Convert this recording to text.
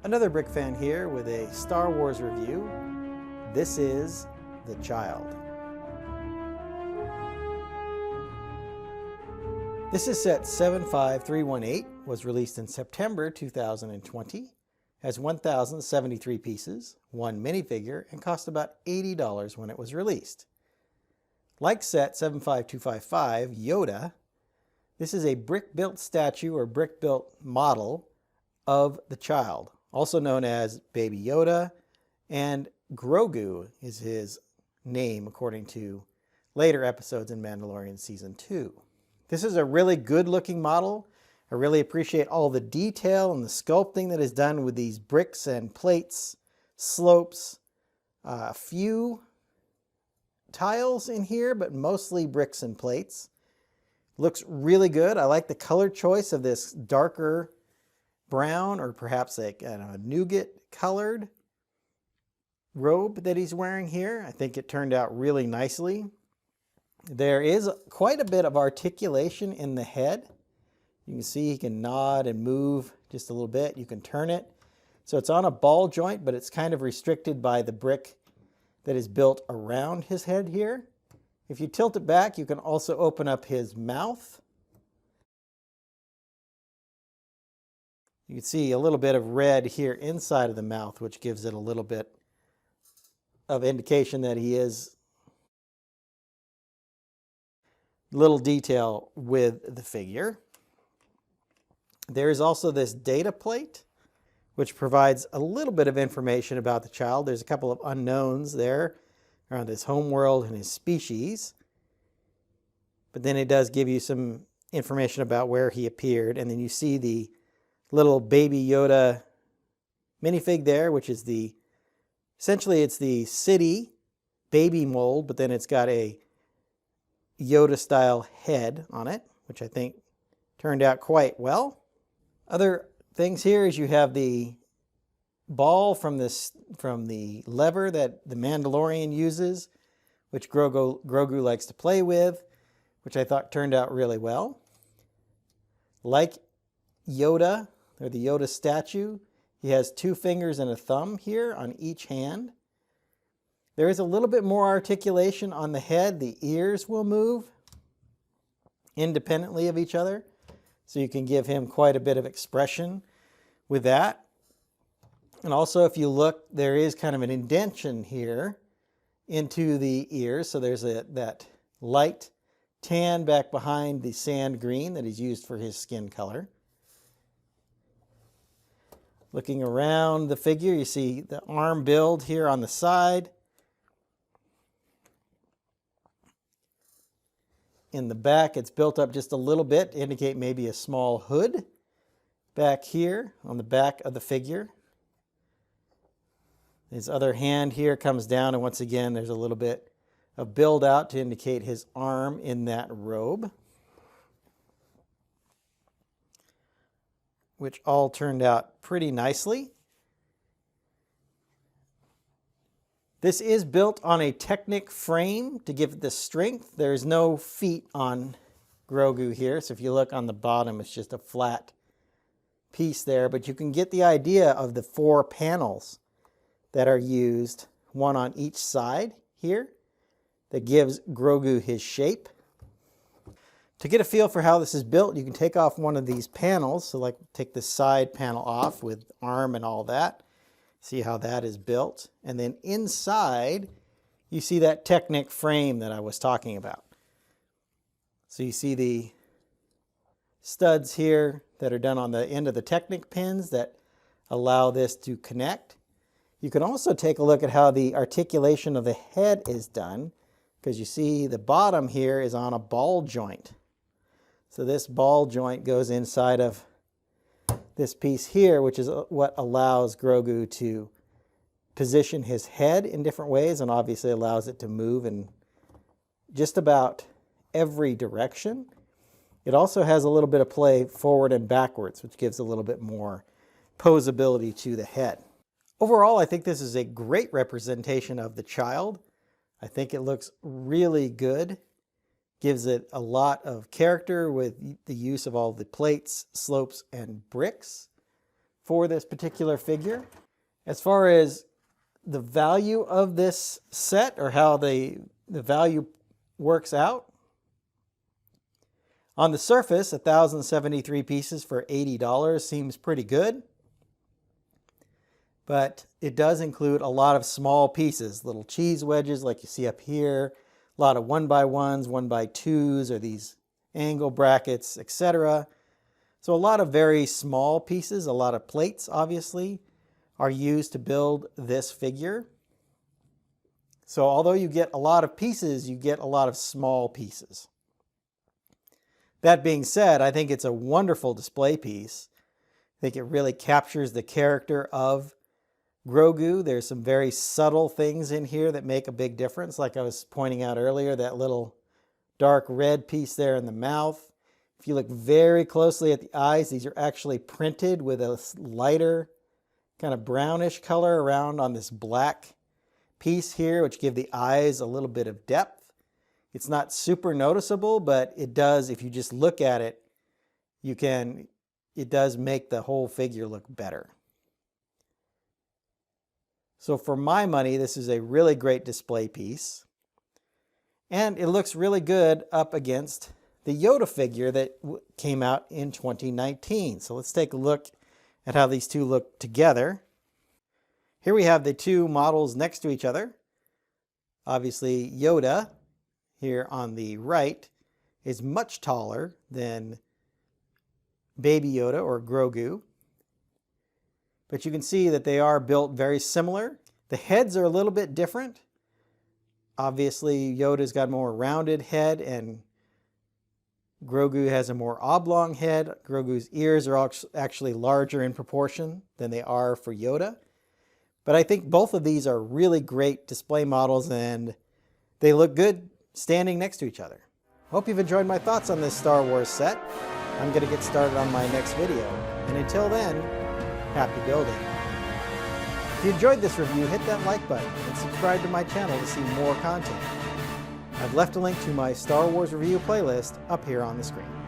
Another brick fan here with a Star Wars review. This is The Child. This is set 75318, was released in September 2020, has 1,073 pieces, one minifigure, and cost about $80 when it was released. Like set 75255, Yoda, this is a brick-built statue or brick-built model of the child, also known as Baby Yoda, and Grogu is his name according to later episodes in Mandalorian Season 2. This is a really good-looking model. I really appreciate all the detail and the sculpting that is done with these bricks and plates, slopes, a few tiles in here, but mostly bricks and plates. Looks really good. I like the color choice of this darker brown or perhaps like a nougat colored robe that he's wearing here. I think it turned out really nicely. There is quite a bit of articulation in the head. You can see he can nod and move just a little bit. You can turn it. So it's on a ball joint, but it's kind of restricted by the brick that is built around his head here. If you tilt it back, you can also open up his mouth. You can see a little bit of red here inside of the mouth, which gives it a little bit of indication that he is little detail with the figure. There is also this data plate, which provides a little bit of information about the child. There's a couple of unknowns there around his homeworld and his species. But then it does give you some information about where he appeared. And then you see the little Baby Yoda minifig there, which is essentially it's the city baby mold, but then it's got a Yoda style head on it, which I think turned out quite well. Other things here is you have the ball from the lever that the Mandalorian uses, which Grogu likes to play with, which I thought turned out really well. Like Yoda, or the Yoda statue, he has 2 fingers and a thumb here on each hand. There is a little bit more articulation on the head. The ears will move independently of each other, so you can give him quite a bit of expression with that. And also, if you look, there is kind of an indentation here into the ears. So there's that light tan back behind the sand green that he's used for his skin color. Looking around the figure, you see the arm build here on the side. In the back, it's built up just a little bit to indicate maybe a small hood back here on the back of the figure. His other hand here comes down, and once again, there's a little bit of build out to indicate his arm in that robe, which all turned out pretty nicely. This is built on a Technic frame to give it the strength. There's no feet on Grogu here, so if you look on the bottom, it's just a flat piece there, but you can get the idea of the 4 panels that are used, one on each side here, that gives Grogu his shape. To get a feel for how this is built, you can take off one of these panels, so like take the side panel off with arm and all that. See how that is built. And then inside, you see that Technic frame that I was talking about. So you see the studs here that are done on the end of the Technic pins that allow this to connect. You can also take a look at how the articulation of the head is done, because you see the bottom here is on a ball joint. So this ball joint goes inside of this piece here, which is what allows Grogu to position his head in different ways and obviously allows it to move in just about every direction. It also has a little bit of play forward and backwards, which gives a little bit more posability to the head. Overall, I think this is a great representation of the child. I think it looks really good. Gives it a lot of character with the use of all the plates, slopes, and bricks for this particular figure. As far as the value of this set, or how the value works out, on the surface, 1,073 pieces for $80 seems pretty good. But it does include a lot of small pieces, little cheese wedges like you see up here, a lot of 1x1s, 1x2s, or these angle brackets, etc. So a lot of very small pieces, a lot of plates obviously, are used to build this figure. So although you get a lot of pieces, you get a lot of small pieces. That being said, I think it's a wonderful display piece. I think it really captures the character of Grogu. There's some very subtle things in here that make a big difference. Like I was pointing out earlier, that little dark red piece there in the mouth. If you look very closely at the eyes, these are actually printed with a lighter kind of brownish color around on this black piece here, which give the eyes a little bit of depth. It's not super noticeable, but it does, if you just look at it, it does make the whole figure look better. So for my money, this is a really great display piece. And it looks really good up against the Yoda figure that came out in 2019. So let's take a look at how these two look together. Here we have the two models next to each other. Obviously, Yoda, here on the right, is much taller than Baby Yoda or Grogu. But you can see that they are built very similar. The heads are a little bit different. Obviously, Yoda's got a more rounded head and Grogu has a more oblong head. Grogu's ears are actually larger in proportion than they are for Yoda. But I think both of these are really great display models and they look good standing next to each other. Hope you've enjoyed my thoughts on this Star Wars set. I'm going to get started on my next video. And until then, happy building. If you enjoyed this review, hit that like button and subscribe to my channel to see more content. I've left a link to my Star Wars review playlist up here on the screen.